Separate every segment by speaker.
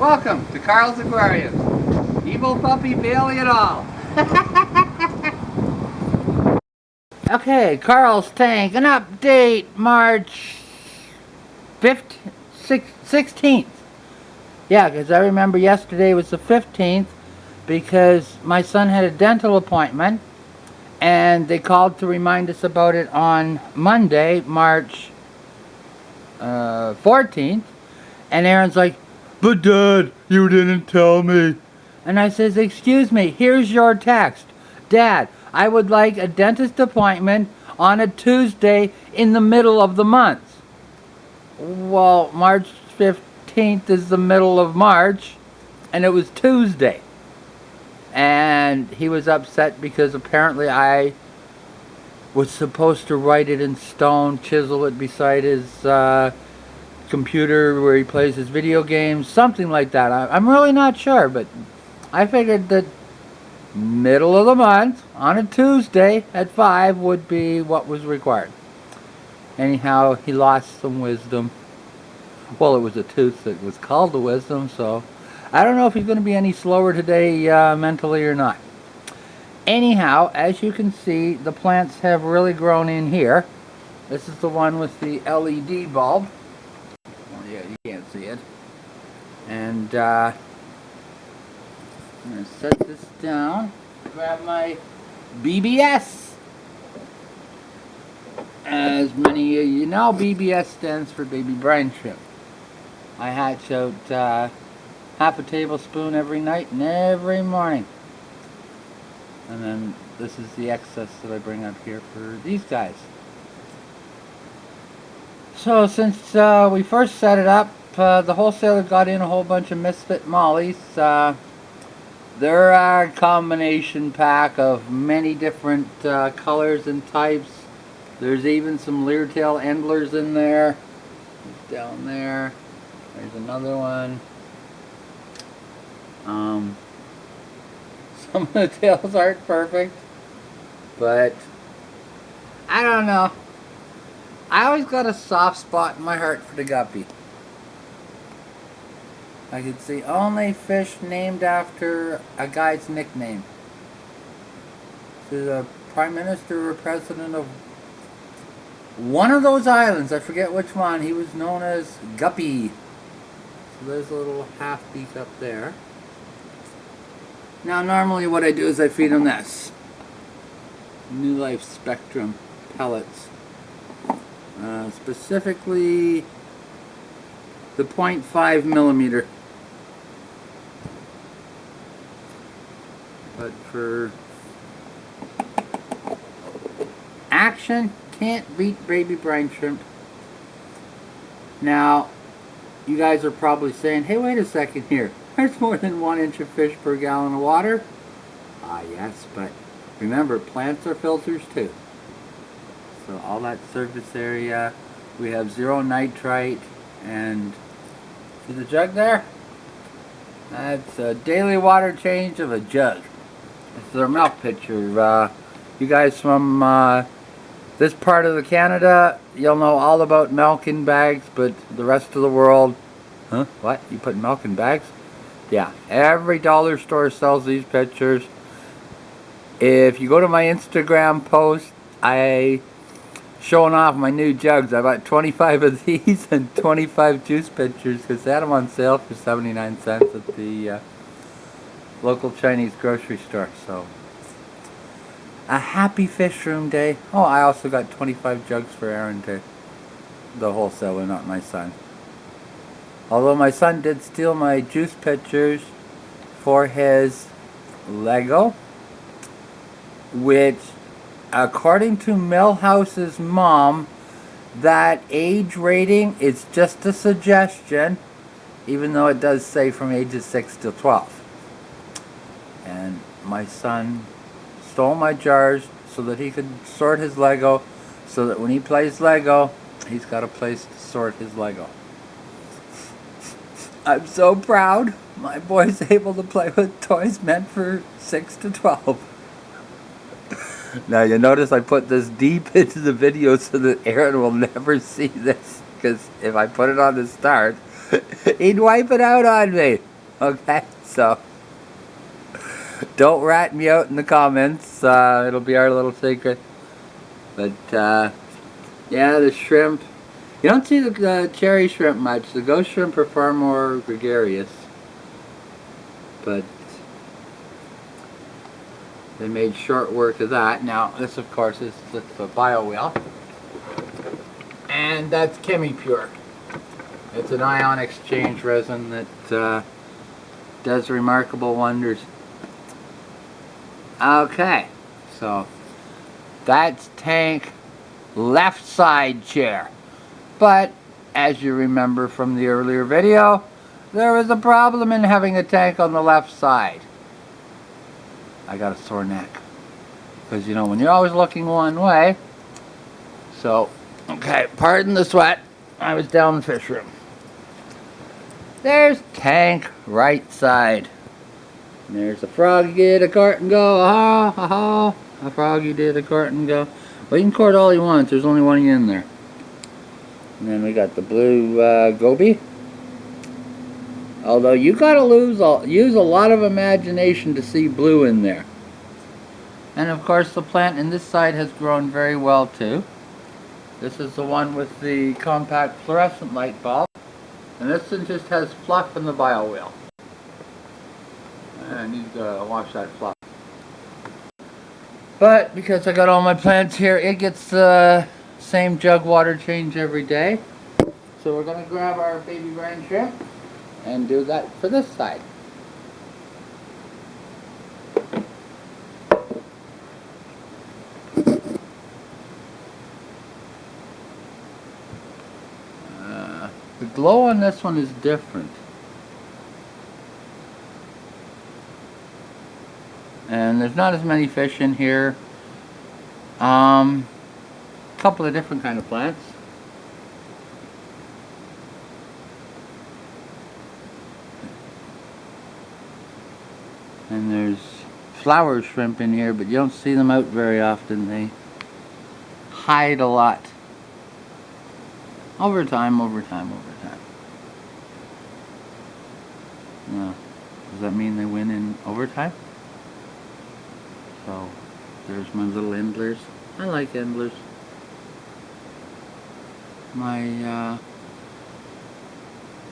Speaker 1: Welcome to Carl's Aquarium. Evil puppy Bailey and all. Okay, Carl's tank. An update March 16th. Yeah, because I remember yesterday was the 15th because my son had a dental appointment and they called to remind us about it on Monday, March 14th. And Aaron's like, "But Dad, you didn't tell me." And I says, "Excuse me, here's your text. Dad, I would like a dentist appointment on a Tuesday in the middle of the month." Well, March 15th is the middle of March, and it was Tuesday. And he was upset because apparently I was supposed to write it in stone, chisel it beside his computer where he plays his video games, something like that. I'm really not sure, but I figured that middle of the month on a Tuesday at 5 would be what was required. Anyhow, he lost some wisdom. Well, it was a tooth that was called a wisdom, so I don't know if he's going to be any slower today mentally or not. Anyhow, as you can see, the plants have really grown in here. This is the one with the LED bulb. Yeah, you can't see it. And I'm going to set this down, grab my BBS. As many of you know, BBS stands for baby brine shrimp. I hatch out half a tablespoon every night and every morning. And then this is the excess that I bring up here for these guys. So since we first set it up, the wholesaler got in a whole bunch of misfit mollies. They're a combination pack of many different colors and types. There's even some leertail endlers in there. Down there. There's another one. Some of the tails aren't perfect, but I don't know. I always got a soft spot in my heart for the guppy. I could see only fish named after a guy's nickname. To the Prime Minister or President of one of those islands, I forget which one, he was known as Guppy. So there's a little half beak up there. Now normally what I do is I feed them this. New Life Spectrum pellets. Specifically the 0.5 millimeter. But for action, can't beat baby brine shrimp. Now, you guys are probably saying, "Hey, wait a second here. There's more than 1 inch of fish per gallon of water." Ah, yes, but remember, plants are filters too. So all that surface area, we have 0 nitrite, and see the jug there? That's a daily water change of a jug. This is our milk pitcher. You guys from this part of the Canada, you'll know all about milk in bags, but the rest of the world, huh? What? You put milk in bags? Yeah, every dollar store sells these pitchers. If you go to my Instagram post, I showing off my new jugs. I bought 25 of these and 25 juice pitchers because they had them on sale for 79 cents at the local Chinese grocery store. So, a happy fish room day. Oh, I also got 25 jugs for Aaron too. The wholesaler, not my son. Although my son did steal my juice pitchers for his Lego, which, according to Millhouse's mom, that age rating is just a suggestion, even though it does say from ages 6 to 12. And my son stole my jars so that he could sort his Lego, so that when he plays Lego, he's got a place to sort his Lego. I'm so proud my boy's able to play with toys meant for 6 to 12. Now you notice I put this deep into the video so that Aaron will never see this, because if I put it on the start, he'd wipe it out on me. Okay, so don't rat me out in the comments. It'll be our little secret. But yeah, the shrimp. You don't see the cherry shrimp much. The ghost shrimp are far more gregarious. But they made short work of that. Now, this of course is the bio wheel. And that's ChemiPure. It's an ion exchange resin that does remarkable wonders. Okay, so that's tank left side chair. But as you remember from the earlier video, there was a problem in having a tank on the left side. I got a sore neck. Because you know, when you're always looking one way. So, okay, pardon the sweat. I was down in the fish room. There's tank right side. And there's a froggy did a court and go. Ha ha ha. A froggy did a court and go. Well, you can court all you want. There's only one in there. And then we got the blue goby. Although you gotta use a lot of imagination to see blue in there. And of course the plant in this side has grown very well too. This is the one with the compact fluorescent light bulb. And this one just has fluff in the bio wheel. I need to wash that fluff. But because I got all my plants here, it gets the same jug water change every day. So we're going to grab our baby brine shrimp and do that for this side. The glow on this one is different. And there's not as many fish in here. A couple of different kind of plants. And there's flower shrimp in here, but you don't see them out very often. They hide a lot. Over time. Now, does that mean they win in overtime? So, there's my little endlers. I like endlers. My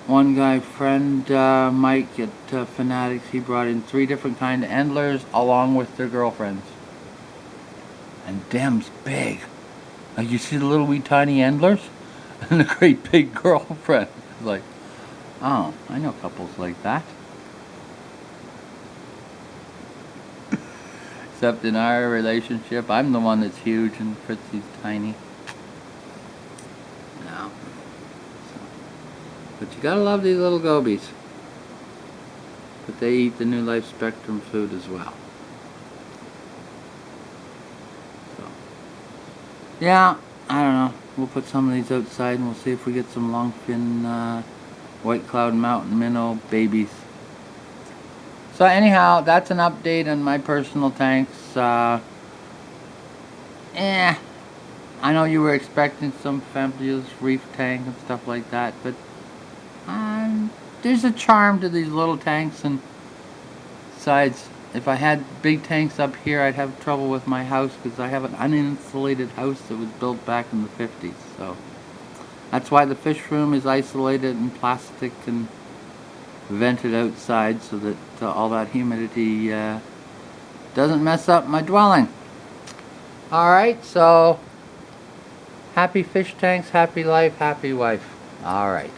Speaker 1: one guy friend, Mike at Fanatics, he brought in 3 different kind of endlers along with their girlfriends. And them's big. Like you see the little wee tiny endlers and a great big girlfriend. It's like, oh, I know couples like that. Except in our relationship, I'm the one that's huge and Fritzy's tiny. No. But you gotta love these little gobies. But they eat the New Life Spectrum food as well. So, yeah, I don't know. We'll put some of these outside and we'll see if we get some longfin white cloud mountain minnow babies. So anyhow, that's an update on my personal tanks. I know you were expecting some fabulous reef tank and stuff like that, but there's a charm to these little tanks. And besides, if I had big tanks up here, I'd have trouble with my house because I have an uninsulated house that was built back in the 50s. So that's why the fish room is isolated in plastic and vented outside so that all that humidity doesn't mess up my dwelling. Alright, so happy fish tanks, happy life, happy wife. Alright.